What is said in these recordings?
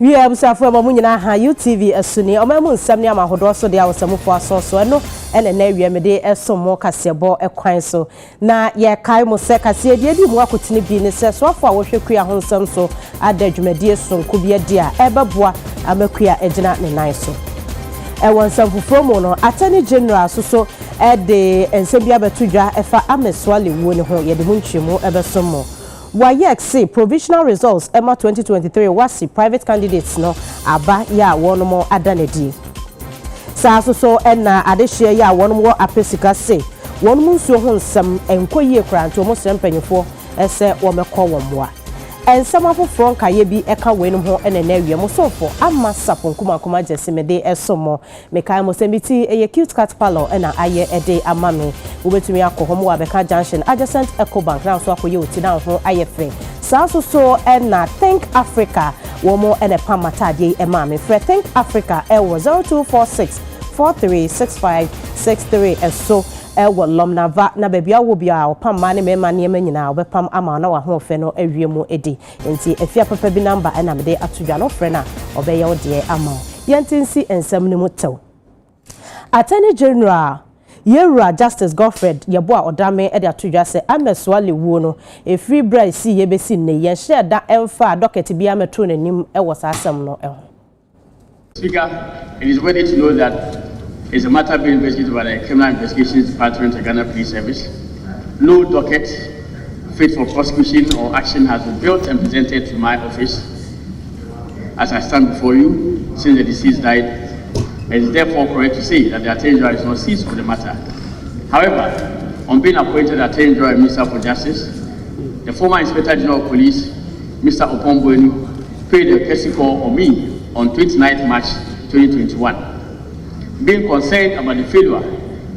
We are for Mamuina ha UTV asuni omamu nsam ne amahodo so de awosamufo asoso no ene na wiemede eso mo kasebo ekwan so na ye kai mo se kase de di mu akotene bi ne se so afo awohwekua ho nsam so adadwumadi sonko bi ade a ebeboa amakua egina ne nan so ewon samfufo mo no attorney general so de ensebia betudwa efa ameswale wo ne ho ye de mu ntwemu ebesomo YXC provisional results Emma 2023 wasi private candidates no aba ya wonomo adanedi. Sa so na adehye ya wonomo apesika se wonomo nsuo ho nsam enkoyie kra nto mo sempanyefo ese wo mekọ womwa. Ensam afoforo nkaye bi eka wenum ho ene na awie mo sofo amma sapon kuma jesimede esomo mekai mo sembiti eye cute cat parlor ena aye ede amame ubetumi akohomo wa beka junction adjacent Ecobank na so akoye otina ho ayefe sa so ena Think Africa womo ene pamatade emame free Think Africa ewo 0246 436563 eso ewo lomnava na bebia wo bia opam ma ne mema ne nyina obepam ama na wa ho fe no awiemu edi enti afia papa bi number na mede atodwa no frɛ na obeye wo de ama yentinsi ensam ne mutew Attorney General Yewura Justice Godfred yebo a odame e de atodwa se ameswale wuo no free bride si yebesi ne ye hye da emfa docket bia meto nanim e wo sasem no e Speaker, it is worthy to know that it's a matter being investigated by the Criminal Investigations Department of Ghana Police Service. No docket fit for prosecution or action has been built and presented to my office as I stand before you since the deceased died. It is therefore correct to say that the Attorney General is not seized for the matter. However, on being appointed Attorney General and Minister for Justice, the former Inspector General of Police, Mr. Opomboeni, paid a courtesy call on me on 29th March 2021. Being concerned about the failure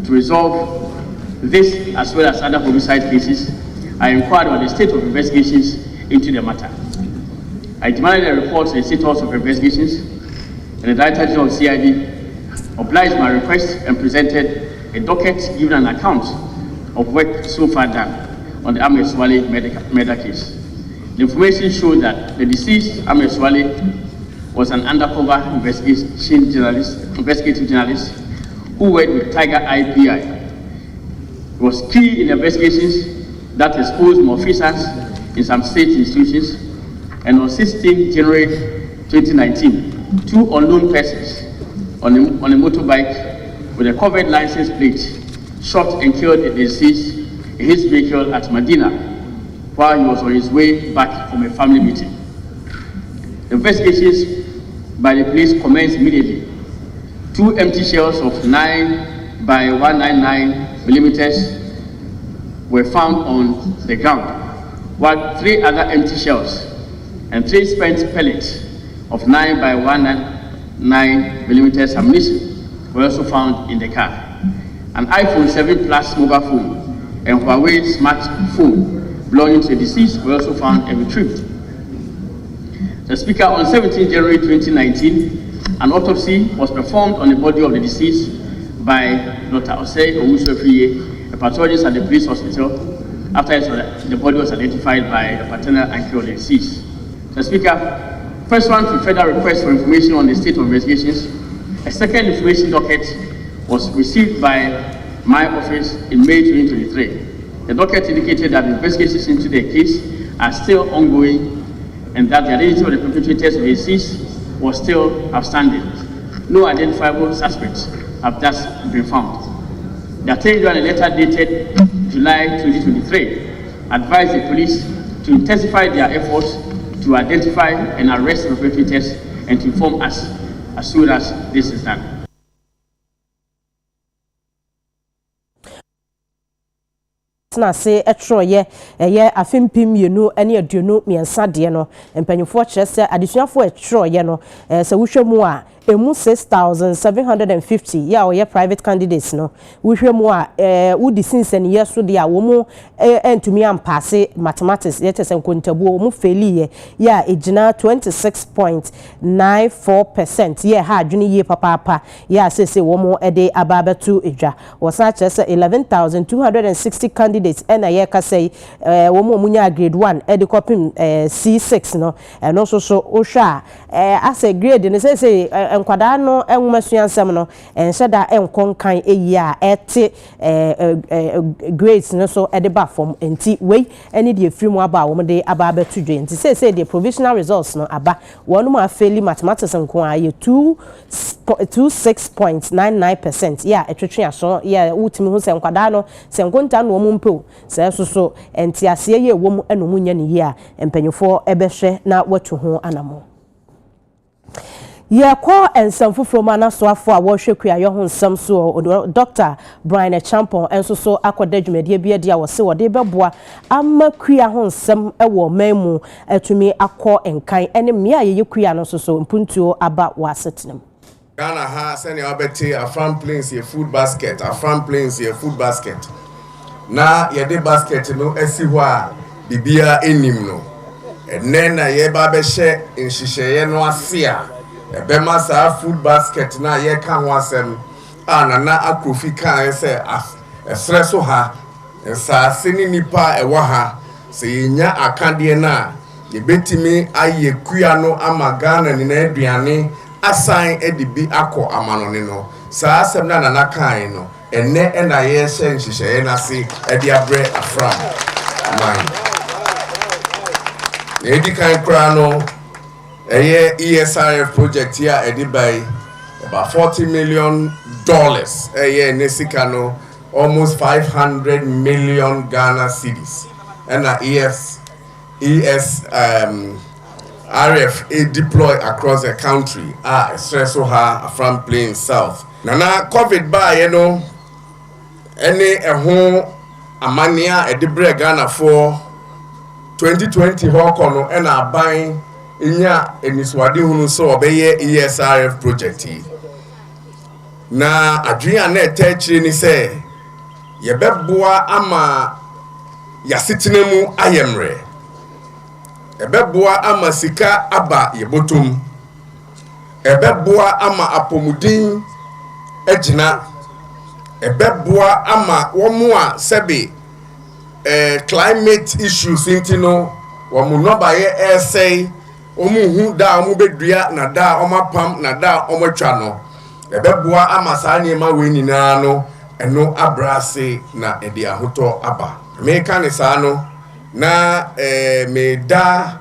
to resolve this as well as other homicide cases, I inquired on the state of investigations into the matter. I demanded a report on the status of investigations, and the Director General of CID obliged my request and presented a docket giving an account of work so far done on the Ameswale murder case. The information showed that the deceased Ameswale was an undercover investigative journalist who worked with Tiger IPI. He was key in investigations that exposed malfeasance in some state institutions, and on 16 January 2019, two unknown persons on a motorbike with a covered license plate shot and killed the deceased in his vehicle at Medina while he was on his way back from a family meeting. The investigations by the police commenced immediately. Two empty shells of 9 by 199 millimeters were found on the ground, while 3 other empty shells and 3 spent pellets of 9 by 199 millimeters ammunition were also found in the car. An iPhone 7 Plus mobile phone and Huawei smartphone belonging to the deceased were also found and retrieved. The Speaker, on 17 January 2019, an autopsy was performed on the body of the deceased by Dr. Osei Owusu-Efriye, a pathologist at the police hospital, after the body was identified by a paternal uncle of the deceased. The Speaker, pursuant to further request for information on the state of investigations, a second information docket was received by my office in May 2023. The docket indicated that investigations into the case are still ongoing and that the identity of the perpetrators of the deceased was still outstanding. No identifiable suspects have thus been found. The Attorney General, in a letter dated July 2023, advised the police to intensify their efforts to identify and arrest the perpetrators and to inform us as soon as this is done. na se etroye eye afempim yenu ene aduonu miensa de no empanyufo kire se adesuafo etroye no se wohwemu a emu 6,750 ya oye private candidates no wohwe mu a wudi since ne yeso de a wo mu entumi ampase mathematics yete sen kontabu mu faili ya ejina 26.94% ye ha adwene ye papa ya sese wo mu ede ababetu edwa wosa chese 11,260 candidates ena ye kasei wo mu munya grade 1 ede kopim C6 no no so ohwa ase grade ne sese enkwada no enwumasuansem no enhyeda enkonkan eyi a ete grades no so ede ba form enti we ene de free mu aba wo de aba betu dwe enti sese de provisional results no aba wonu ma fairly mathematics nko aye 26.99% ya etwetwe aso ya utimi hu se enkwada no se nkonta no mu mpo se so enti ase ye wo mu eno mu nya ne yi a empanyefo ebehwe na watu ho anamo ye ko ensam fufuro ma na so afo a wo hwe kuayo ho nsam so Dr. Brian Champon enso so akoda dwumade bia dia wo se wo de beboa amma kua ho nsam ewo mamu atumi akọ enkan ene me aye kua no so mpuntuo aba wasetenam Ghana ha sene obeti afram plains ye food basket na ye de basket no esi ho a bibia enim no enne na ye ba be hye nhihye no ase a ebema sa food basket na ye ka ho asem anana akrofi kan se esre so ha sa seni nipa ewa ha se yenya akade na ye betimi aye kua no ama Ghana ni na aduane asan edibi akọ amanone no sa asem na nana kan no enne na ye hye nhihye na se edi abre afram man edi kan kra no ESRF project here edi by about $40 million nesika no almost 500 million Ghana cedis and RF deploy across the country stressful from Plains South nana COVID by any home amania edibre Ghana for 2020 hokono and buying inya eniswade hunu so obeye ESRF project na adwia na etechire ni se yebeboa ama yasetenemu ayemre ebeboa ama sika aba yebotum ebeboa ama apomudin ejina ebeboa ama womu a sebe climate issues intino womu no ba ye essay omuhu da omu bedua na da omapam na da omotwa no ebeboa ama saa niema we nyina no eno abrase na ede ahoto aba me kan saa no na me da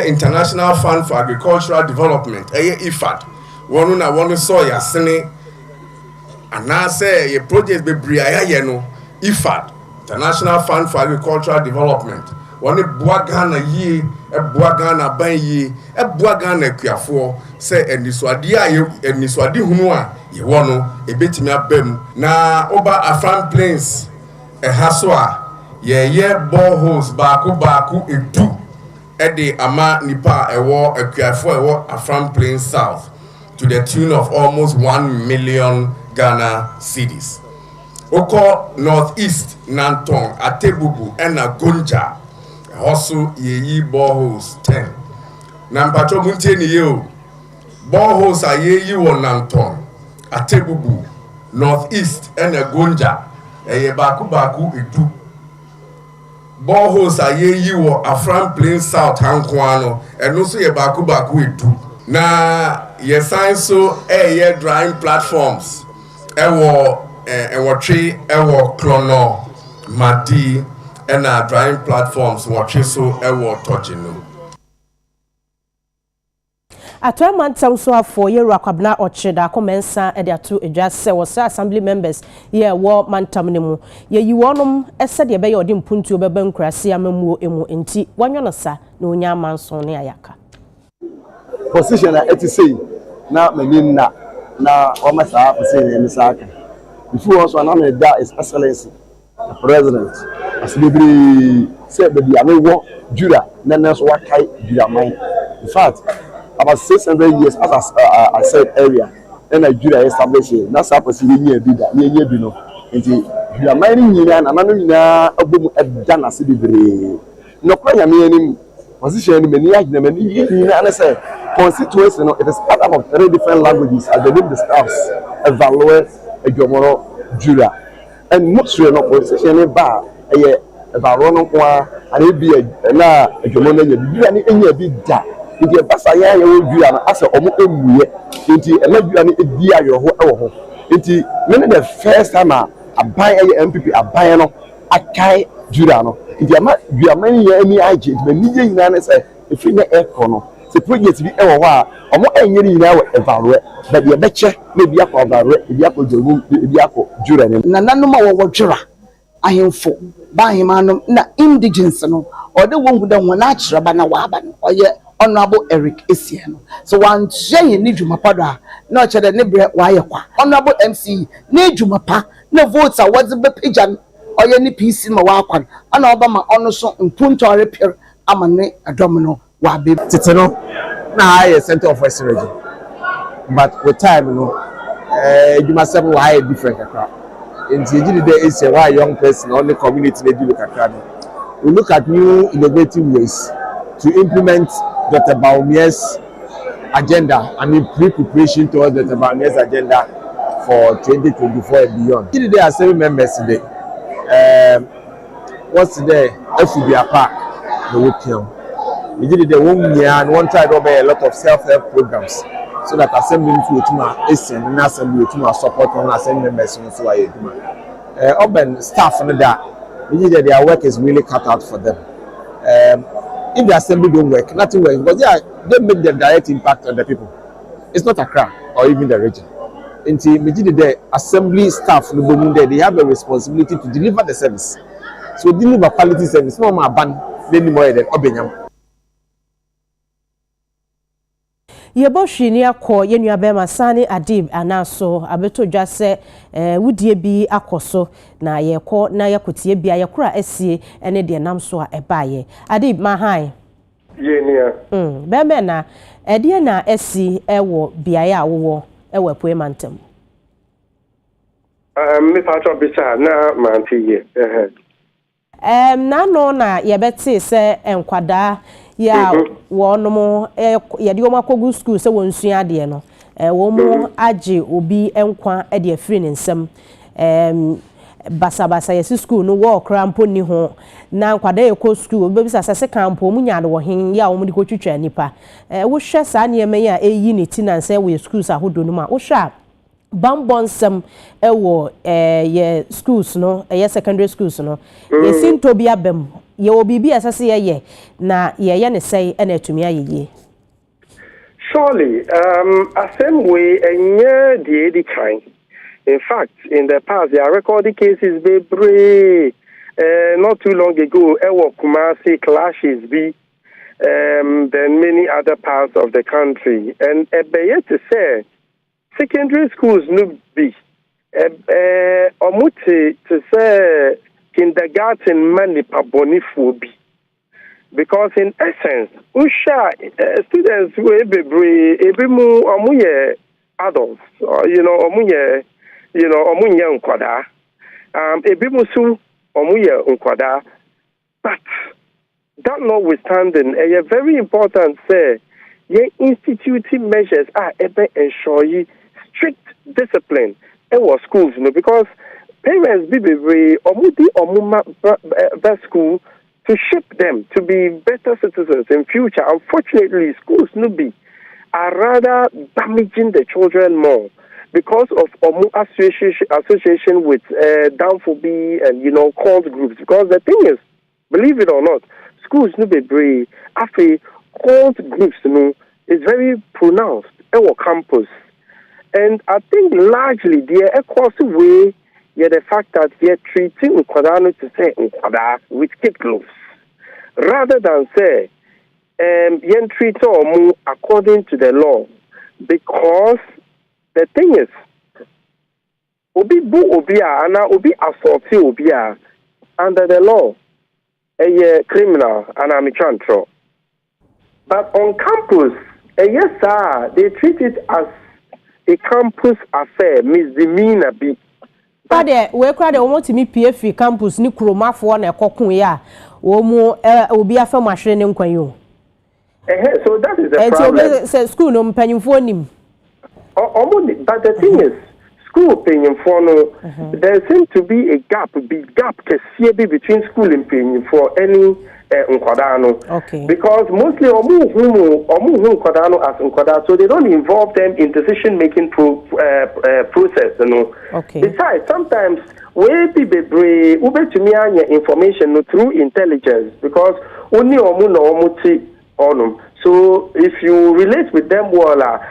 International Fund for Agricultural Development IFAD wonu na wonu so ya sene ana say ye project bebre ayaye no IFAD International Fund for Agricultural Development woni boa Ghana yi boa Ghana ban yi boa Ghana kuafo say eniswade hunu a ye wono ebetimi abam na oba Afram Plains haso a ye boreholes baako edu ede ama nipa ewo akuafo ewo Afram Plains South to the tune of almost 1 million Ghana cedis. Oko Northeast Nanton Atebubu ena Gonja also yeyi boreholes 10. Nampacho muntie ni yo boreholes a yeyi wo Nanton Atebubu Northeast ena Gonja eye baako edu boreholes a yeyi wo Afram Plains South hankoano eno so ye baako edu na ye sign so drying platforms ewo tree ewo Clono Madi and drying platforms watch so ewo tojino Atwa so afọ ye rakwabna ochida komensa e de ato edwa se wo assembly members ye wo mantam ne mu ye yi wonom ese de be ye odi mpuntu obeba nkurase amamuo emu enti wanyono sa na onya amanso ne ayaka position na say na menin na o masa position ne misaka before also na me da is excellency the president as be say be dia me wo jura na so wakai jura man in fact about 600 years, as I said earlier, in Nigeria established it. That's how possible near Bida, near Bino. You are mining in an anonymous done as city. No prayer meaning position many and I say constituency, it is part of 3 different languages as the name discuss, evaluate a Jomoro Judah. And most no position bar a baron and it be a Jomona, you big da. If you pass a year, you will be an answer almost into a maybe dear your home. Into many the first time I buy a MPP, a buy no, a kai Jurano. If you are many any IG, the media in say if you air corner, the project be ever or more any now evaluate, but the betcha maybe up evaluate if you are Juran. Nanoma or Jura. I am for by him na indigence no or the one who don't want natural banawaban or yet. Honorable Eric Isiano. So one Jay need you mapada, not the neighbor Wayakwa. Honorable MC need you mapa, no votes are what's the pigeon or any piece in my wakwan. And Obama honor so in Punto repair amane a domino wabi Titano. Now I center of West region. But with time, you must have a different crowd. In the day is a why young person on the community they do look at. We look at new innovative ways to implement Dr. Baumier's agenda, pre-preparation towards Dr. Baumier's agenda for 2024 and beyond. Today there are 7 members today. What's today? FBA Park, the weekend. We did the 1 year and one tried over a lot of self-help programs so that assembly to my ASEN and assembly to my support on assembly members in the urban staff and that we need their work is really cut out for them. If the assembly don't work, nothing works because they make the direct impact on the people. It's not Accra or even the region. Until the assembly staff, they have a responsibility to deliver the service. So deliver quality service. No more ban anymore than Obenyam. Yeboshini akọ yenua bema sani Adib anaso abeto dwa se wudie bi akoso na yekọ na yakotie bia yekura esie ene de nam so a ebaye Adib mahai yenia beme na ede na esi ewo biaye awo ewo apuemantem me patro bisa na mantie na no na yebeti se enkwada ya wono ye de omo akogu school se wonsua de no wo mo age obi enkwa e de afiri ne nsam basa yesi school no wo krampo ni ho na nkwada ekọ school obi bisa sase kampo mu nya de wo hen ya wo mo de ko twetwa nipa wo hwe sa ne me ya eyi ne ti na nse wo schools ahodo no ma wo hwe bambonsam ewo ye schools no ye secondary schools no ye sintobia bem ye obibi asase ye na ye ne sei na atumi ayeye surely same way enye the kind. In fact, in the past there are recorded cases be not too long ago ewo Kumasi clashes be then many other parts of the country and to say secondary schools no be omuti to say kindergarten mani pabonifobi because in essence usha students we be ebimu omuye adults omuye omunye nkwada ebimu su omuye nkwada but that notwithstanding a very important say ye instituting measures are able ensure strict discipline in our schools, because parents be omuma school to shape them to be better citizens in future. Unfortunately, schools are rather damaging the children more because of association with downphobia and cult groups. Because the thing is, believe it or not, schools after cult groups is very pronounced in our campus. And I think largely the equals way the fact that they are treating Nkwadano to say Nkwada with kid gloves. Rather than say yen treat or according to the law. Because the thing is Obi bu obia and Obi assaulti obia under the law a criminal and I'm a chantro. But on campus Yes, sir. They treat it as a campus affair, misdemeanor. But we crowd want to meet PF campus, ni Kuroma for na kokun ya. Omo obi afa mahwe ne nkwan So that is the problem. So school no mpanyimfo nim. But the thing is, school panyimfo no, there seems to be a gap kesiye between school and panyimfo any nkwadano. Okay. Because mostly omu nkwadano as nkwadano, so they don't involve them in decision making process, you know. Okay. Besides, sometimes we be ube to me anya information through intelligence because only omu no omu ti onum. So if you relate with them well,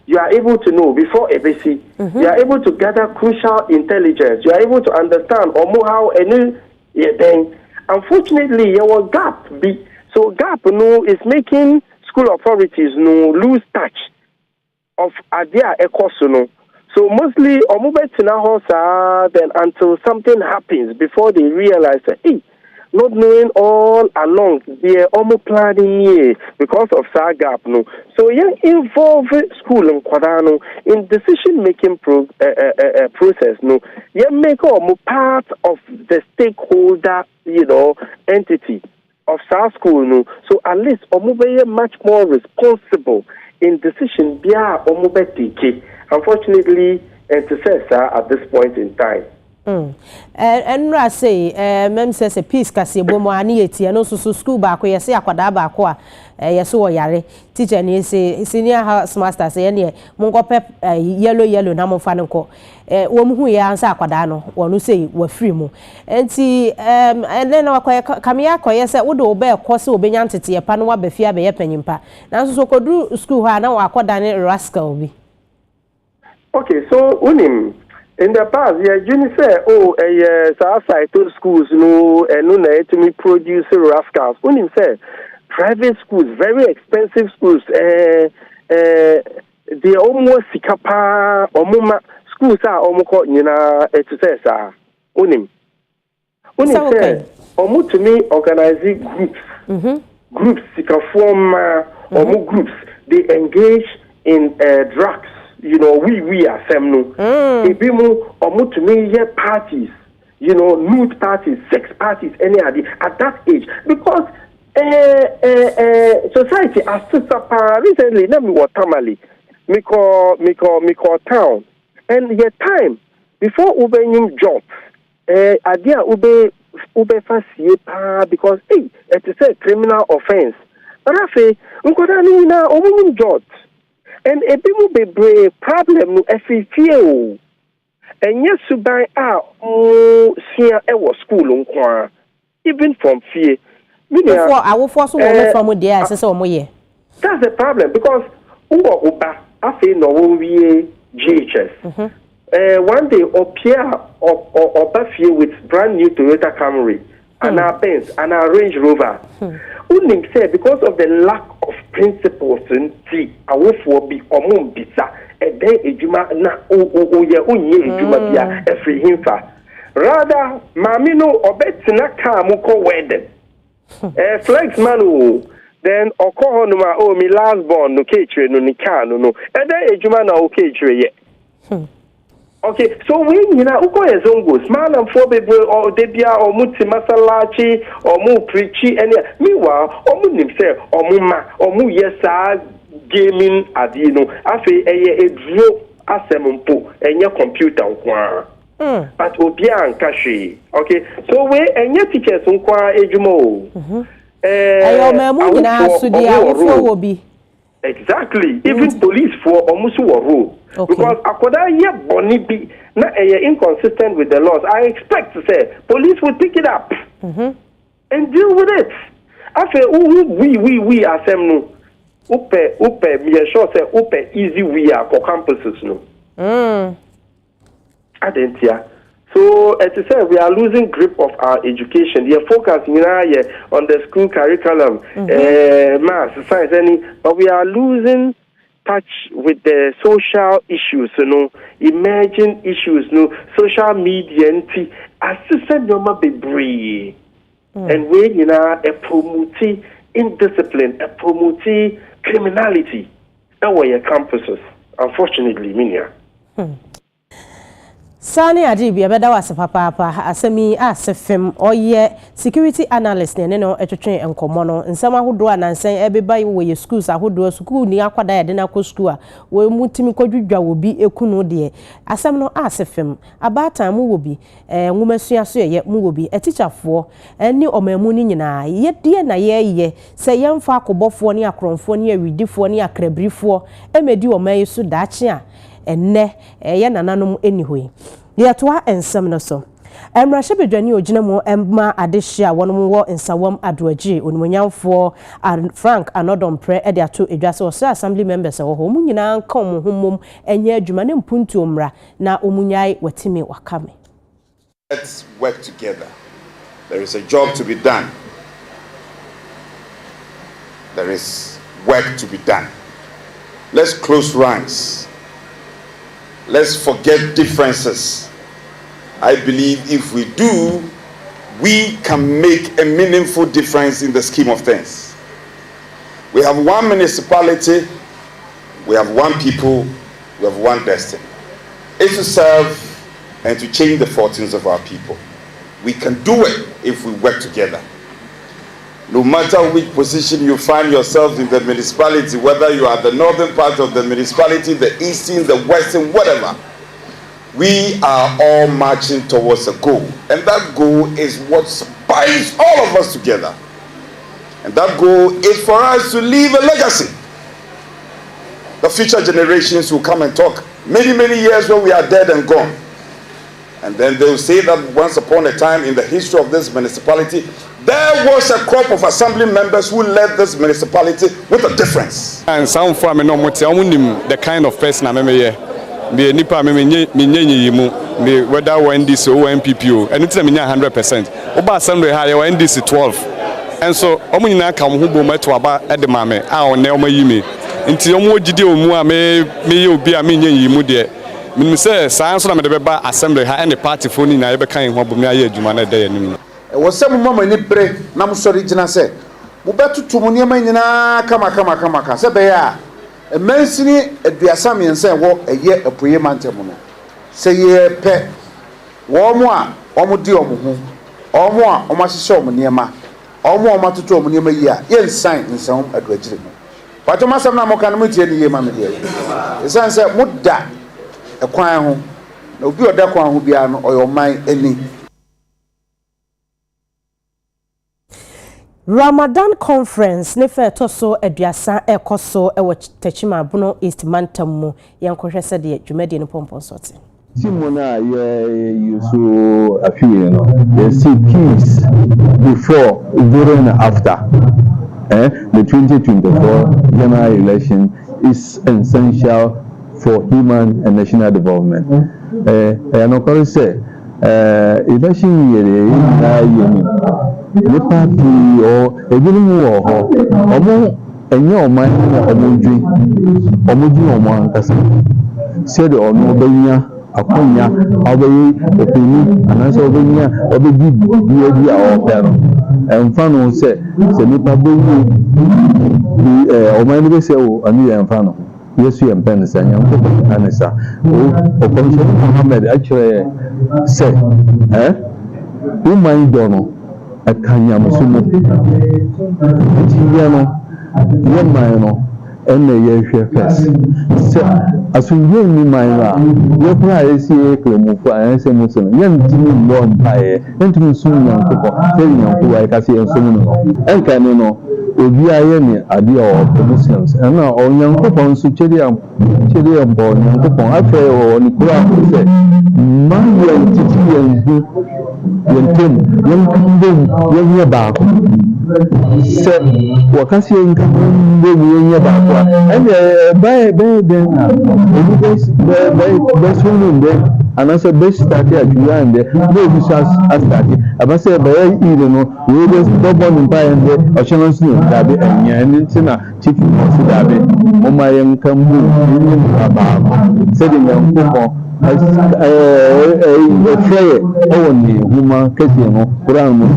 you are able to know before ABC. You are able to gather crucial intelligence. You are able to understand how any thing. Unfortunately, your gap is making school authorities lose touch of their economy. So mostly, then until something happens before they realize that, not knowing all along, they are almost planning here because of that gap. No, so involve school and Kwadano in decision making process. No, make part of the stakeholder, entity of South school. No, so at least be much more responsible in decision. Unfortunately, and to say at this point in time. And I say, mem says a piece kasi bomo anieti and also school back where you say akwada back wa yes or yare teacher and he say senior house master say any mongo pep yellow namo fanko who ya answer akwadano one who say we're free mo and see and then kamia koye say would obey course obenyantete ye panwa befia be penimpa now so kodu school ha na akwadane rascal bi. Okay, so unim in the past, Juni say, Southside schools no to me produce rascals. When him say private schools, very expensive schools, they almost sikapa or schools are almost to say sir. Unim say, to me organizing groups, groups sika form or groups they engage in drugs. We are femno. Ebimu omu to me parties, nude parties, sex parties, any idea at that age. Because society has to recently, let me what tamale. Me call town. And yet time before ube jobs, idea ube fasiye because it is a criminal offense. Rafe, unkodani na omu jobs. And a bit be problem no FFO. And yes, to buy out see our school even from fear. Before I will force from there, that's the problem because I feel no we GHS. One day appear or Buffy with brand new Toyota Camry and our Benz and our Range Rover. Unim say because of the lack of principles in tea, I will for be omum bisa, and then a juma na ejuma bia every himfa. Rather, mamino or betina muko wedding. Flex manu, then okohonuma me last born no catcher no nikano no, and then a juma na catcher yet. Okay, so when uko ezongos, man and for baby or debia or muti masalachi or mu preachy and meanwhile or munim say or muma or mu yesa gaming adino afe a draw asemumpo and your computer but obia kashi. Okay, so we and your teachers unkwa ejumo. Exactly. Even police for almost a rule. Because akoda ye boni bi na inconsistent with the laws. I expect to say police will pick it up and deal with it. After we are no upe me sure say upe easy we are for campuses no. Adentia. So as I said, we are losing grip of our education. We are focusing on the school curriculum, math, science, but we are losing touch with the social issues, emerging issues, social media, assistant normal be and we a promoting indiscipline, a promoting criminality ɛwɔ yɛ campuses unfortunately minia Sani Adibi abeda wase papa asemi asefem oye security analyst ne no etwetwe enkomo no nsem ahodo anansen ebeba wo ye schools ahodo school ni akwada ya de na ko school a wo mutimi kodwudwa wo bi ekunu de asem no asefem abata mu wo bi nwumasua so ye mu wo bi etichafo ni omamu ni nyina ye de na ye se yemfa akobofo ni akronfo ni awidifo ni akrabrifo emedi omayi so daache a enne ye nananom eni hoyi yetoa ensem no so emrahye bedwani ogina mu emma adehia wonom wo nsawam adoaji onimonyamfo Frank Anodompre ede ato edwase wo assembly members wo ho mu nyina nka mo homom enye adwuma ne mpuntu omra na omunyai watimi wakame. Let's work together. There is a job to be done. There is work to be done. Let's close ranks. Let's forget differences. I believe if we do, we can make a meaningful difference in the scheme of things. We have one municipality, we have one people, we have one destiny. It's to serve and to change the fortunes of our people. We can do it if we work together. No matter which position you find yourself in the municipality, whether you are the northern part of the municipality, the eastern, the western, whatever, we are all marching towards a goal. And that goal is what binds all of us together. And that goal is for us to leave a legacy. The future generations will come and talk many, many years when we are dead and gone. And then they will say that once upon a time in the history of this municipality, there was a crop of assembly members who led this municipality with a difference. And some for me no the kind of person I am here. Me nipa me yimu me whether NDC or MPP and it's a 100%. Oba assembly ha ya NDC 12. And so omu nyina ka mo bo meto aba e de mame a one o mayimi. Nti omu ogide omu a me obi a me yimu de. Me say science na me de beba assembly ha any party phone na ye be kan ho bo me aye adwuma na de yanim. Wo se mo mama ni bre na mo sori gina se mo betutu mo niam nyina kama se be ya emansini aduasa miense wo eye apoye mantem no se ye pe wo mo a o mo di o mo ho o mo a o ma hihye o mo niam o mo matutu o mo niam yi a ye nsan nsam aduagire mo pato masam na mo kan mo tie ni ye ma me de esan se mo da ekwan ho na obi oda kwan ho bia no oyo man ani. Ramadan conference ne fe to so aduasa ekoso ewo Techima Bono East Mantam mu yenkohwe se de dwumade no pompon sote Simona you so a few they see peace before, during and after. The 2024 general election is essential for human and national development. And of course election year the party or a willing war or enye oman na omudwi oman kasa said or no benya akonya obeyi opini anase obenya obebi bi a opero emfa no se nipa bewu oman be se o ani emfa no yesu empen se nyanko anesa o komisho Muhammad actually say woman dono akanya musumo tiyano yemano ene yehwe first se asunye ni maira ye pra esi eklemufu anse musumo yentimi mbo mpae yentimi sumu yankoko se yanku wa ikase ensumu no enkane no obi aye ni ade o Muslims na onyankoko nsu chede mbo onyankoko afa o ni kura se ma yentiti yanzu yentem yenye baako se wakasi yenka yenye baako and na best one de anase best start ajuwa and no officials start abase be ire no we just double number and ocean snow dabe enya ntina chief boss dabe o ma yenka mbu yenye baako se de yanko try only human casino Quran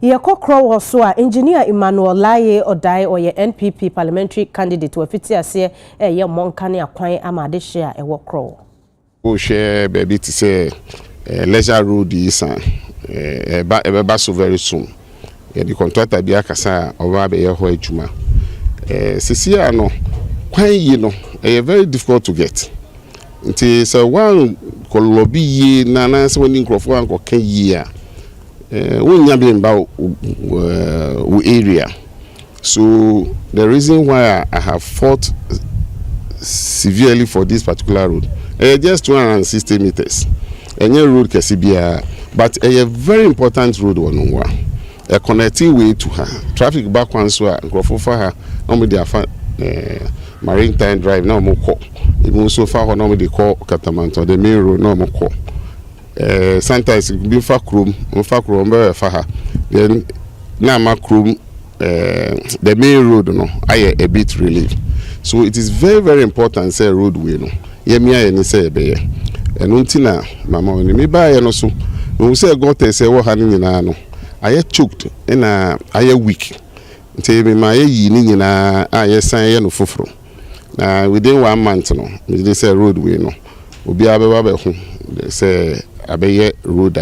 Ye kokro wo so a engineer Emmanuel Laye Odai or ye NPP parliamentary candidate we fiti ase ye monka ne akwan amade share e wo kro. O share baby to say leisure road is eba so very soon. The contractor bi akasa oba be ye ho adwuma. Sisi ano kwan yi no very difficult to get. Nti so one ko lobby yi na so ni nkrofo an ko kan yi a we about area. So the reason why I have fought severely for this particular road, just 260 meters. Any road Kesibia, but a very important road one, a connecting way to her. Traffic back one so go for her. Normally they Maritime Drive no more call. Even so far, normally they call Catamanto, the main road no more call. Sometimes be fakrum be faha then na makrum the main road no I a bit relief, so it is very important say roadway no ye me aye ni say be ye eno ntina mama oni me ba ye no so no say go te say wo ha ni nyina no aye choked na aye weak nti me ma ye yi ni nyina aye san ye no foforo na within 1 month no me say roadway no obi abeba be ho say abeye road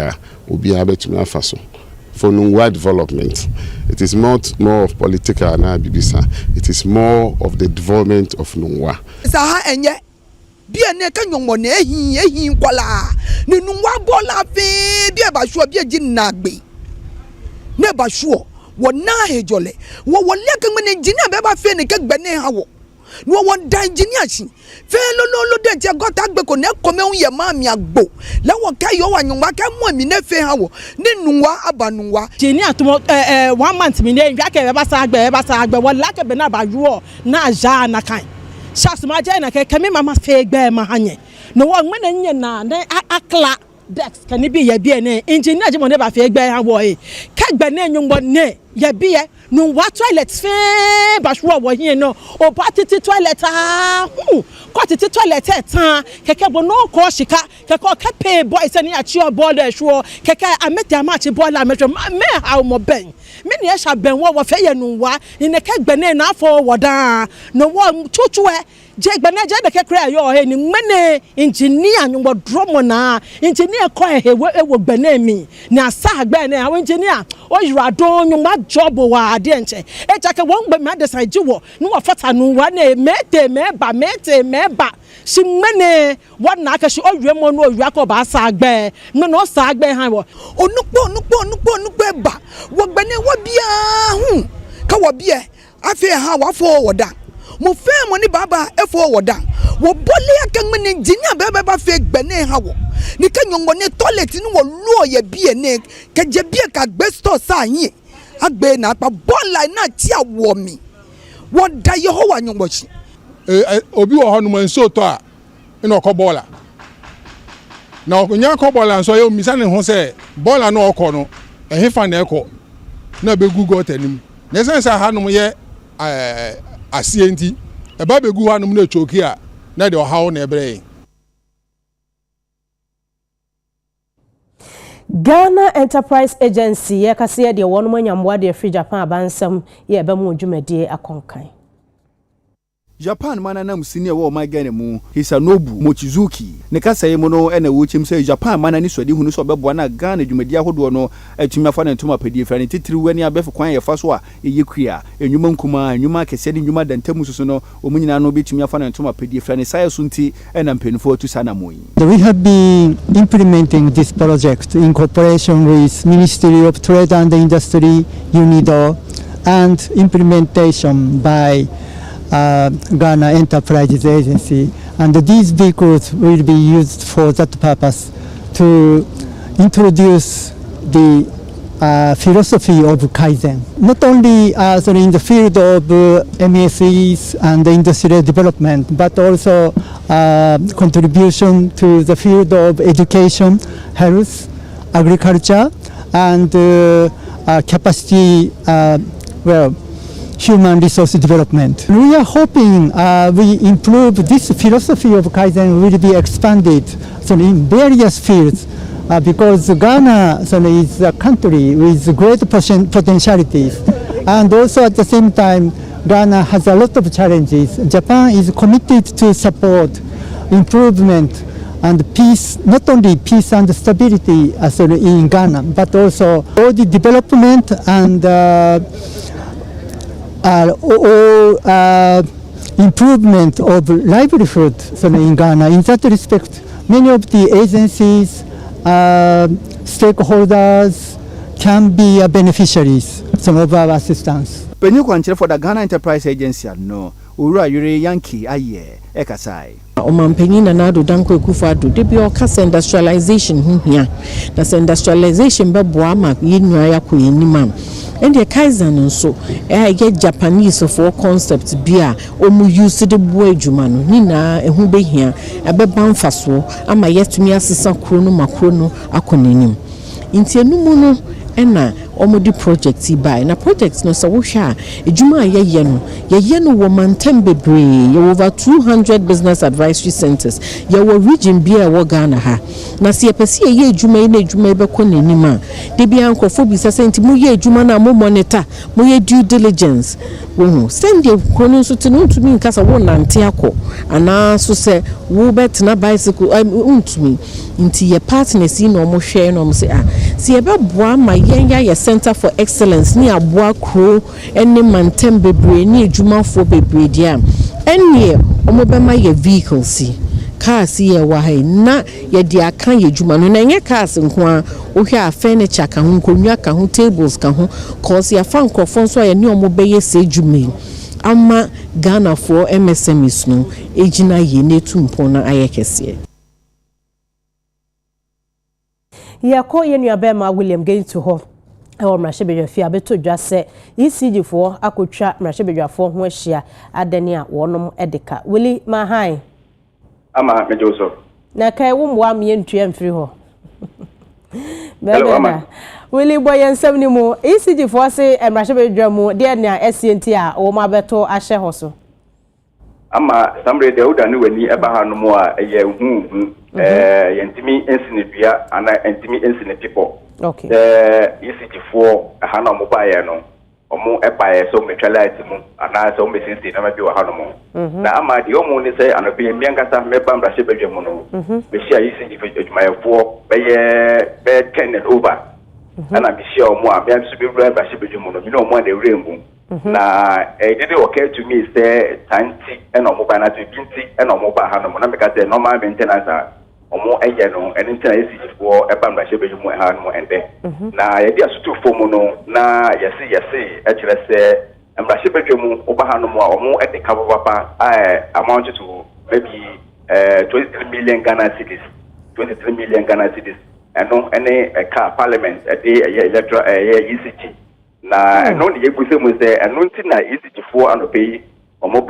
obi abetumi afaso for Nungwa development. It is not more of political na bibisa. It is more of the development of Nungwa. Saha enye bia ne ka nyommo na ehin kwala ne Nungwa bola fe bia ba sho bia ginagbe ne ba sho wo na hejole wo le kan ne engineer be ba fe ne ka gbe ne hawo no one da engineer shi fe lo de je gota gbe ko ne kome un ye ma mi agbo le won ka yo wa nyunwa ka mo mi ne fe hawo ne Nungwa abanunwa engineer to 1 month mi ne nwa ka be ba sa agbe wo la ke be na ba yo na ja na kan shas ma je na ke kemi mama fe gbe ma hanye no wo ngme nye na ne akla dex kan bi ye bi ne engineer je mo ne ba fe gbe hawo ka gbe ne nyunwo ne ye bi ye no what toilet fe ba sure wo here no o ba titi toilet ko titi toilet tan keke bo no ko shika keke o ka pay boy se ni achi o boy da sure keke amete amachi boy la metro me how mo ben me ne sha ben wo fe ye no wa ni ne ka gbe ne na afọ woda no wo chuchu je gbe ne je de ke kra yo he ni mene engineer nwo dromo na engineer ko he wo gbe ne mi na sa gbe ne awon engineer o yura don nwa job wa de nche e chake won gbe me design jiwo no wa fata no wa na mete me ba si mene wa na ka si o yure mo no yura ko ba sa gbe me no sa gbe han wo onukpo ba wo gbe ne wo bia ka wo bia afi ha wa fo woda mo fe mo ni baba efo woda wo bole akan me engineer ba fe gbe ne ha wo ni ka nyongo ne toilet ni wo lo ye bia ne ka je bia ka gbe store sa yin agbe na pa bola na ti awo mi wo da Yehowa nyongo chi obi wo honu man so to a ina ko bola na onya ko bola so ye omisa ne ho se bola na okọ no ehefa na ekọ na be gugu tanim na sense ha no ye asienti e ba be gu ha no na choki a na de ohawo na ebre. Ghana Enterprise Agency ye kase de wonu manyamwa de free Japan abansam ye be mu dwumade akonkan. Japan mana na musini wo ma Ghana mu Hisanobu Mochizuki ne kasa ye mu no na wo chim say Japan mana ni sodi hunu so bebo na Ghana dwumadi ahodo no atumi afa na ntoma pedie fra ne titiri wani abefu kwan ye fa so a eyekua enwuma nkuma enwuma kese ne nwuma dantamu susu no omunyina no betumi afa na ntoma pedie fra ne saye sunti na mpenfo tu sana moyi. We have been implementing this project in cooperation with Ministry of Trade and Industry, UNIDO, and implementation by Ghana Enterprise Agency, and these vehicles will be used for that purpose to introduce the philosophy of Kaizen, not only in the field of MSEs and industrial development, but also contribution to the field of education, health, agriculture, and capacity, human resource development. We are hoping we improve this philosophy of Kaizen will be expanded in various fields because Ghana is a country with great potentialities, and also at the same time, Ghana has a lot of challenges. Japan is committed to support improvement and peace, not only peace and stability in Ghana, but also all the development and improvement of livelihood in Ghana. In that respect, many of the agencies, stakeholders can be beneficiaries of our assistance. When you consider for the Ghana Enterprise Agency, no, Ura Yuri Yankee, aye, Ekasai. Omampenyi na nado danko ekufado debi okasa industrialization here. That's industrialization beboa ma yenwa yakọ yenimam. And the Kaiser nso get Japanese for concepts bia omu use de boy adwuma no nyina ehu behia ebeba mfaso ama yetumi asesa kro no makro no akonenim. Inti enumu no ena omodi project by na project no so wo hwa adwuma ye no wo mantem bebre ye over 200 business advisory centers ye wo region bia wo Ghana ha na se pese ye adwuma na adwuma be konenim a de bia nkofo bi sese nti mo ye adwuma na mo monitor mo ye due diligence wo send ye kono so tinu ntumi nkasa wo nante akọ ana so se wo bet na bicycle ntumi nti ye partners yi no mo hwe no mo se se ye be boa ma yenya ye Center for Excellence ni aboa kro ene mantem bebre ni adwumafo bebre dia ene omobema ye vehicles cars ye wa hai na ye dia kan ye adwuma no na nye cars nko a ohwa furniture ka ho nkonwa ka ho tables ka ho cause ya fa nkrofo so ye ni omobeye se adwuma ama Ghana for MSMEs no ejina ye netumpo na ayekese ya ko ye nuabema William going to ho or Mrashebedwafia beto dwa se ECG for akotwa Mrashebedwafo ho ahia adani a wonom edeka Willie Mahai ama mejoso na kai wo mwa me ntua mfiri ho Hello Willie boy ensem ni mu ECG for se Mrashebedwamu de na SCNT a wo ma beto ahye ho so ama samre de oda ni wani eba hanom a ye hu yentimi ensinedua ana entimi ensine people. Okay. ECG4 hana mo baye no omo ebaye so metwalite mu ana so mesisi na mabi wa hanom na ama de omo ni say anobe miankasa meba Mrashebedwamu no be share ECG adwumayefo be 10 and over ana be share omo a be so be Mrashebedwamu no bi no omo na ewremu na it did occur to me say tanti and omo ba na to binti and omo ba hanom na make say normal maintenance omo eye no eni ntina ECG4 eba Mrashebedwamu ha no ende na ye dia sutu fomu no na yesi e kire se Mrashebedwamu oba ha no mo omo e de ka papa amount to maybe 23 million Ghana cedis 23 million Ghana cedis eno ene car parliament e de electoral ECG na eno ne yebuse mu se eno ntina ECG4 anope omo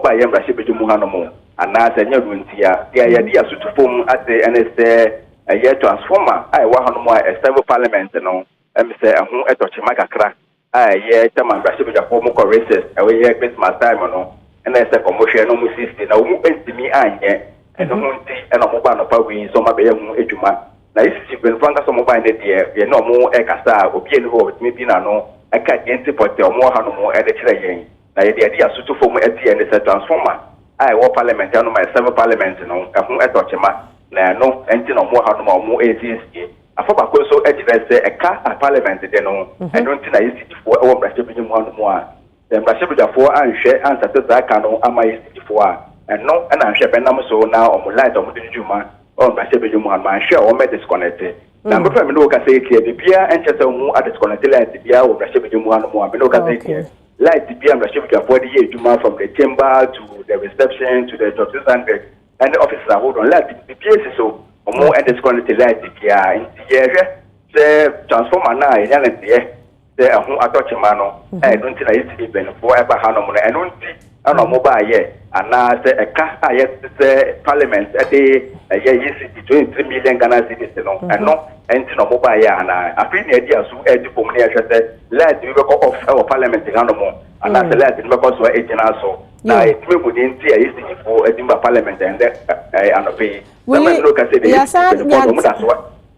ba ye Mrashebedwamu ha no mo ana se nya runtia dia ye dia sutu fomu ate NSA a transformer I wa hanu mo a civil parliament no em se ehun etoche makakra ye tama Mrashebedwamu mo races we ye Christmas time no na se promotion no mu 60 na mu entimi anye eno hunti eno mo ba no pa wi so ma be ye hu edwuma na isi ben fanga so mo ba ne de ye no mo e kasa obi eni ho mi bi na no e ka enti pote mo hanu mo e de kire yen na ye dia sutu fomu eti ne se transformer I wa parliament no my civil parliament no ehun etoche ma na no enti no mo ha no mo ATC afoba ko so ejire se eka parliament de no eno nti na ECG4 e wo Mrashebedwamu ha no mo a Mrashebedwamu anhwe ansate za aka no ama ECG4 a eno na anhwe benam so na omo light omo de djuma o Mrashebedwamu ha ma anhwe o me disconnect na me fa me no ka say clear bibia enchese mu a disconnect light bia wo Mrashebedwamu ha no mo a me no ka say clear light bia Mrashebedwamu de ye djuma from the chamber to the reception to the doctors and the officers are hold on light the place so omo and disconnect light bia inti ye se transformer na ye na de se ahun atoche ma no don't na ECG ben for eba hanom no eno nti ana omo ba ye ana se eka aye se parliament e ye ECG 23 million Ghana cedis no eno enti no omo ba ye ana afi na edi asu edi pom na ye hwese light bi be ko off e parliament hanom ana se light bi be ko so ejina so na etime mu de nti ECG for edimba parliament and anope Willie,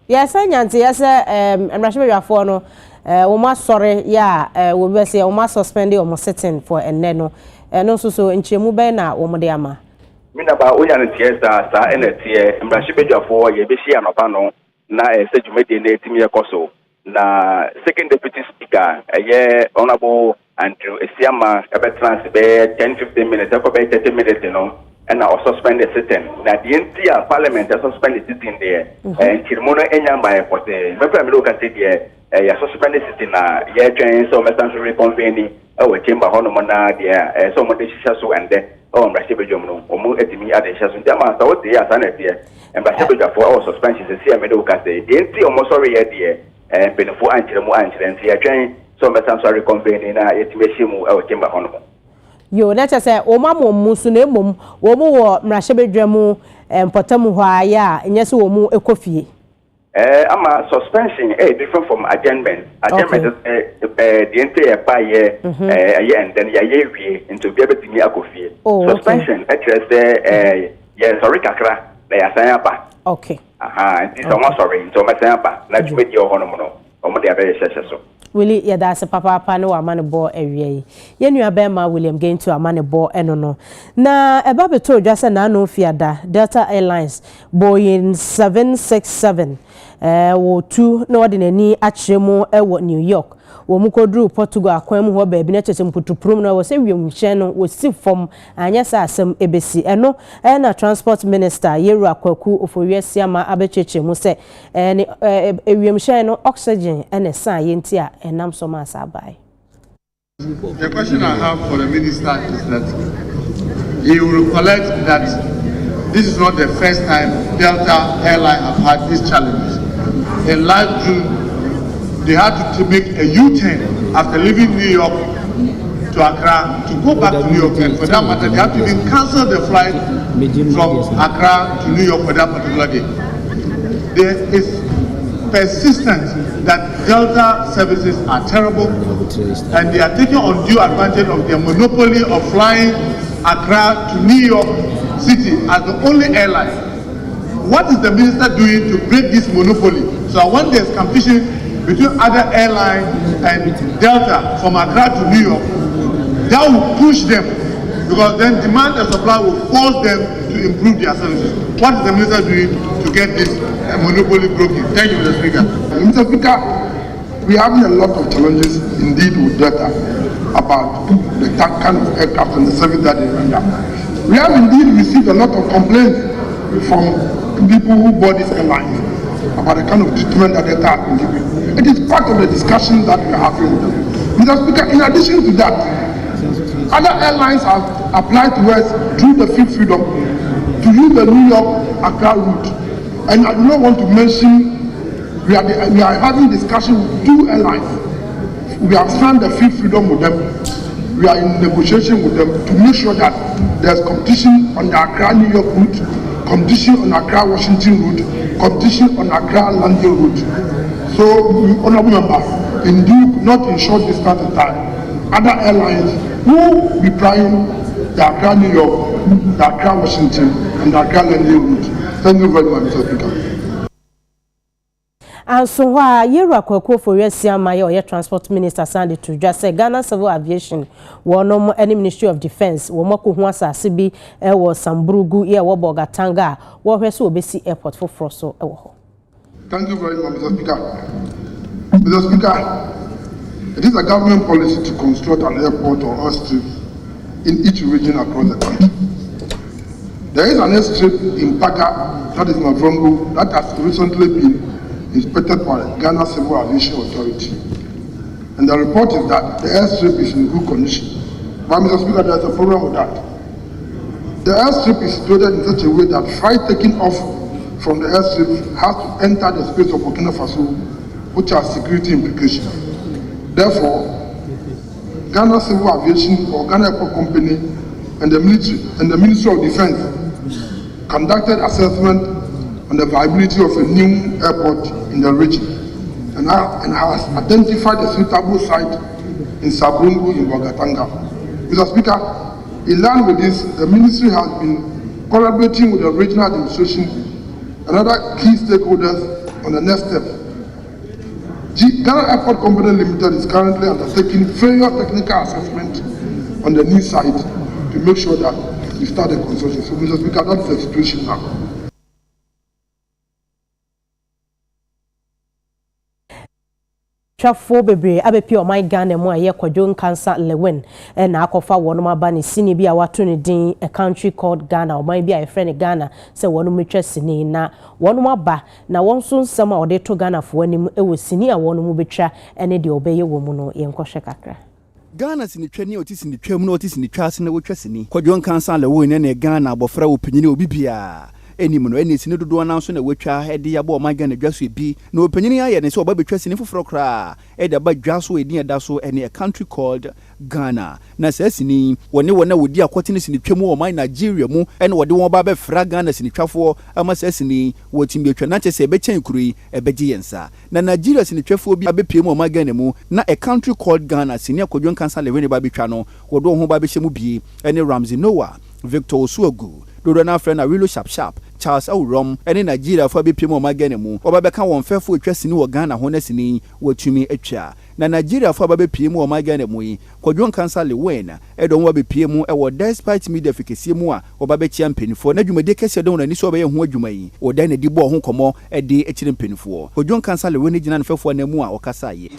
Yes, I know. Yes, I'm not sure you are for no. Almost sorry, yeah. We will say almost suspended, almost sitting for a neno. And also so in Chimubena, Omodiama. Mina ba onya ne tie sa ene tie mbrahye bedwafo ye be hia no pa no na se dwumedi na etimi ekoso na second deputy speaker honorable Andrew Esiama ebetrans be 10-15 minutes ko be 30 minutes no na o suspend the sitting na the entire parliament suspend the sitting there kirmo no enya mba ekote me pra me lo ka se die ya suspend the sitting na ye twen so mesan reconvene we chamber hono mo na dia so mo de shisha so and oh mbrahye bedwam no omo etimi ade shisha so ndama sa wote ya sa na tie mbrahye bedwafo o suspension se sia me do ka se the entire omo sorry ye die benefo ankyeremu ankyerenti ya twen so mesan so reconvene na etimi hyimu we chamber hono mo yo na say o mama musu na emom wo mu wo mrahye bedwamu potamu ho aya enye se wo mu ekofie ama suspension different from adjournment. Adjournment is the entire paye and then ye wie into be able to me akofie. Suspension yes sorry kakra na ya san apa. Okay. Aha, this one sorry so ma san apa. Na jumedi o hono mo no. Omo de abe hye so. Willie ya da se papa no amane bo ewie ye nua be ma William going to amane bo eno no na eba beto dwa se na no fiada Delta Airlines Boeing 767 wo tu na wode nani akyeremu ewo New York wo mu kodru Portugal akwan mu ho ba bi na chete mputuprum na wo se wiem hye no wo si fom anya sa asem ebesi eno na transport minister Yeru Akwaku Ofowiesiama abecheche mu se wiem hye no oxygen ene sa yenti a enam so ma sa bai. The question I have for the minister is that he will recollect that this is not the first time Delta Airline have had these challenges. In last June, they had to make a U-turn after leaving New York to Accra to go back to New York, and for that matter, they had to even cancel the flight from Accra to New York for that particular day. There is persistence that Delta services are terrible, and they are taking undue advantage of their monopoly of flying Accra to New York City as the only airline. What is the minister doing to break this monopoly? So when there's competition between other airlines and Delta from Accra to New York, that will push them, because then demand and supply will force them to improve their services. What is the minister doing to get this monopoly broken? Thank you, Mr. Speaker. Mr. Speaker, we are having a lot of challenges indeed with Delta about the kind of aircraft and the service that they render. We have indeed received a lot of complaints from people who board these airlines about the kind of treatment that Delta has been given. It is part of the discussion that we are having with them. Mr. Speaker, in addition to that, other airlines have applied to us through the Fifth Freedom to use the New York-Accra route. And I do not want to mention, we are having discussion with two airlines. We have signed the Fifth Freedom with them. We are in negotiation with them to make sure that there's competition on the Accra-New York route, competition on Accra-Washington route, competition on Accra-London route. So, honorable member, indeed, not in short distance of time, other airlines will be trying the Accra-New York, the Accra-Washington, and the Accra-London route. Thank you very much, Mr. Speaker. And so why Yeru Akwaku Ofowiesiama ye transport minister Sandy to just say Ghana Civil Aviation wo any Ministry of Defense wo mako ho asase bi wo Sambrugu ye wo Bogatanga wo hwe so obesi airport for so e wo ho. Thank you very much, Mr. Speaker. Mr. Speaker, it is a government policy to construct an airport or airstrip in each region across the country. There is an airstrip in Paga, that is Mavrongo, that has recently been inspected by Ghana Civil Aviation Authority. And the report is that the airstrip is in good condition. But Mr. Speaker, there's a problem with that. The airstrip is situated in such a way that flight taking off from the airstrip has to enter the space of Burkina Faso, which has security implications. Therefore, Ghana Civil Aviation or Ghana Airport Company and the Ministry of Defense conducted assessment on the viability of a new airport in the region and has identified a suitable site in Sabrungu in Bogatanga. Mr. Speaker, in line with this, the ministry has been collaborating with the regional administration and other key stakeholders on the next step. Ghana Airport Company Limited is currently undertaking various technical assessment on the new site to make sure that we start the construction. So, Mr. Speaker, that's the situation now. Trafo bebre abepi o my Ghana mu aye kwadwo cancer lewen na akofa wono aba ne sini bi a wato ne din a country called Ghana o man bi a friend Ghana se wono metwa sini na wono aba na wonso nsam a ode to Ghana fo anim ewo sini a wono mu betwa ene de obeye wo mu no yenkɔhwe kakra. Ghana sini twani otisi ni twam na otisi ni twase na wotwa sini kwadwo cancer lewen ne Ghana abofra opanyini obi bia enim no eni sini dodo na so na wetwa edi abo ma Ghana dwaso ebi na opanyini aye ne se oba betwa sini foforo kra edi aba dwaso edi eda so eni a country called Ghana na se sini woni wona wodi akwotene sini twam o man Nigeria mu ene wode won ba be fra Ghana sini twafo ama se sini wotim betwa na chese ebe chen kurui ebeji yensa na Nigeria sini twafo bi abepiem o man Ghana mu na a country called Ghana sini akodwon cancer lewen ba betwa no wodo ho ba be hyemu bi ene Ramsey Noah Victor Osuogu Dodo na friend na Willow Sharp Charles Awurom ene Nigeria fo abepiem o magane mu oba beka won fefo atwa sini wo Ghana ho na sini watumi atwa na Nigeria fo abepiem o magane mu yi kwadwon cancer lewen edon wa bepiem mu e wo despite media fikesie mu a oba be chia mpenifo na dwumade kese don na ni so oba ye ho adwuma yi o dan na di bo ho komo e de ekire mpenifo kwadwon cancer lewen gina no fefo na mu a okasa ye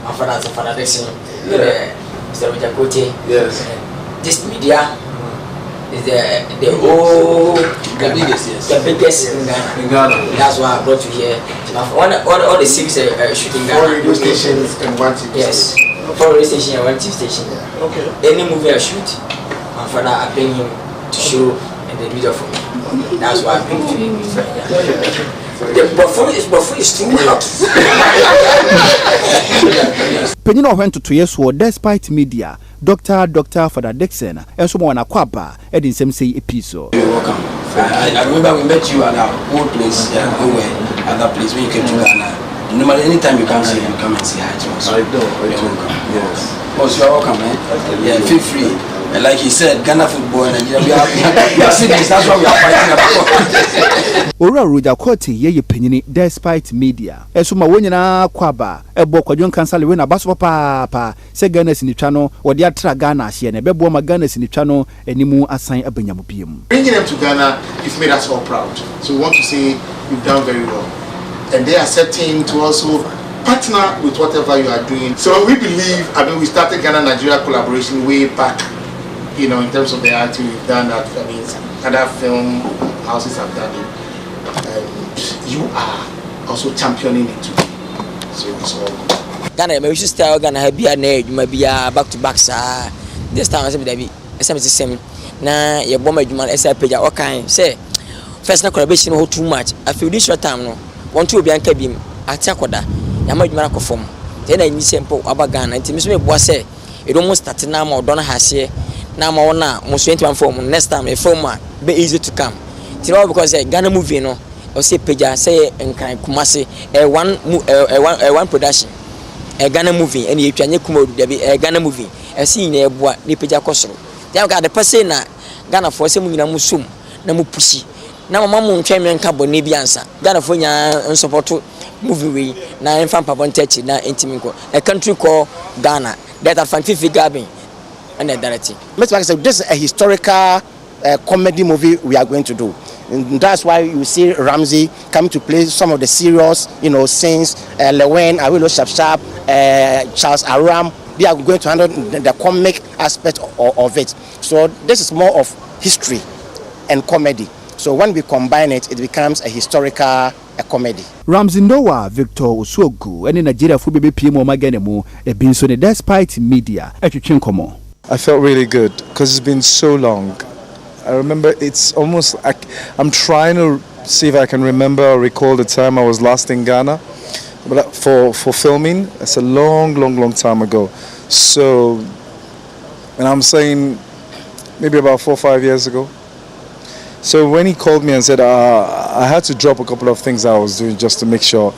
afana desin Mr. Jakote yes this media is the whole the biggest in Ghana. That's why I brought you here. All the 6 shooting Ghana. 4 radio stations and 1 TV yes. Station. 4 radio stations and 1 TV station. Okay. Any movie I shoot, my father I bring him to show in the video for me. That's why I bring to him. The buffet is too hot. Penino went to 2 years for despite media. Dr. Father Dixon, and someone a quaba, and in some say a piece. You're welcome. I remember we met you at our old place, at that place when you came to Ghana. No matter any time you come here, you come and say hi to us. I do. Yes. Most you are welcome, man. Yeah, feel free. And like he said, Ghana football and Nigeria, we are serious. That's what we are fighting about. Ora Roja Kote ye penini despite media. Esuma wonyina kwaba ebo kwadwon cancer lewen abaso papa se Ghana sinitwa no wode atra Ghana ahye na bebo ma Ghana sinitwa no animu asan abanyamu biem. Bringing them to Ghana, you've made us all proud. So we want to say you've done very well. And they are accepting to also partner with whatever you are doing. So we believe, we started Ghana-Nigeria collaboration way back, in terms of the acting we've done that. Other film houses have done it. And you are also championing it too. So it's all good. Ghana, we should start Ghana have a name, maybe back to back, sir. This time I said, the same. Now, your bomber, you might say, pay your kind. Say, first, no collaboration, hold too much. I feel this short time, no. Want to be anchored beam at Takoda. Yamaj form. Then I need simple about Ghana. And Timmy was say, it almost started now or Donna has here. Now, most 21 form. Next time, a former be easy to come. Because a Ghana movie, no, or say Peja, say, and Kumasi, a one production, a Ghana movie, and you can a Ghana movie, a scene a bois, the Peja Costo. They have got the person Ghana for some Musum, Namu Pussy. Now, Mamma Champion Cabo Nibiansa, Ghana for and support movie, now in Fan Papontechi, now Intimico, a country called Ghana, that are scientific gabbing and a directing. Mr. Marcus, this is a historical comedy movie we are going to do. And that's why you see Ramsey come to play some of the serious, scenes. Lewen, Awilo Sharp, Charles Aram, they are going to handle the comic aspect of it. So this is more of history and comedy. So when we combine it, it becomes a historical comedy. Ramsey Noah, Victor Osuogu, and in Nigeria for BBPM or Maganemu, a been so despite media. I felt really good because it's been so long. I remember it's almost like I'm trying to see if I can remember or recall the time I was last in Ghana. But for filming, it's a long time ago. So, and I'm saying maybe about 4 or 5 years ago. So when he called me and said, I had to drop a couple of things I was doing just to make sure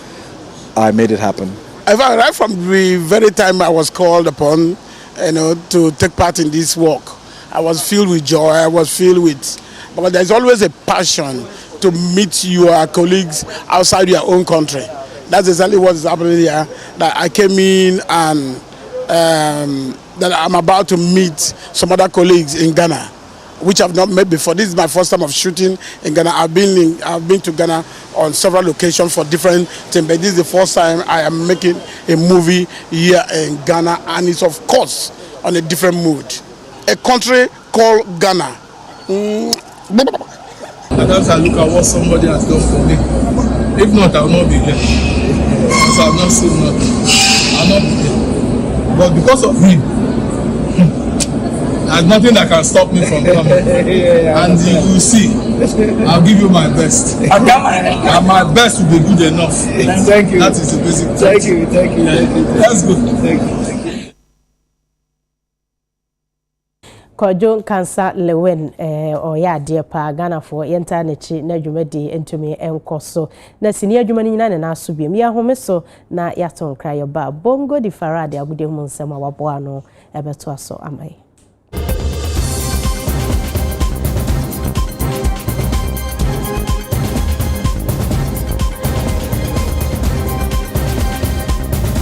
I made it happen. Right from the very time I was called upon, to take part in this work, I was filled with joy. I was filled with, but there's always a passion to meet your colleagues outside your own country. That's exactly what is happening here. That I came in and that I'm about to meet some other colleagues in Ghana, which I've not met before. This is my first time of shooting in Ghana. I've been to Ghana on several locations for different things, but this is the first time I am making a movie here in Ghana, and it's of course on a different mood. A country called Ghana. I just look at what somebody has done for me. If not, I will not be here. Because I have not seen nothing. I will not be here. But because of him, there's nothing that can stop me from coming. And you will see, I'll give you my best. And my best will be good enough. Thank you. That is the basic. Thank you. Let's go. Thank you. Kojo Cancer Lewen oya de pa Ghana for yenta nechi na dwumadi entumi enkoso na sini adwuma ni nyina na aso biem ya homeso na yaton krayo ba bongo di farade agude hu nsema wabo ano ebeto aso amai.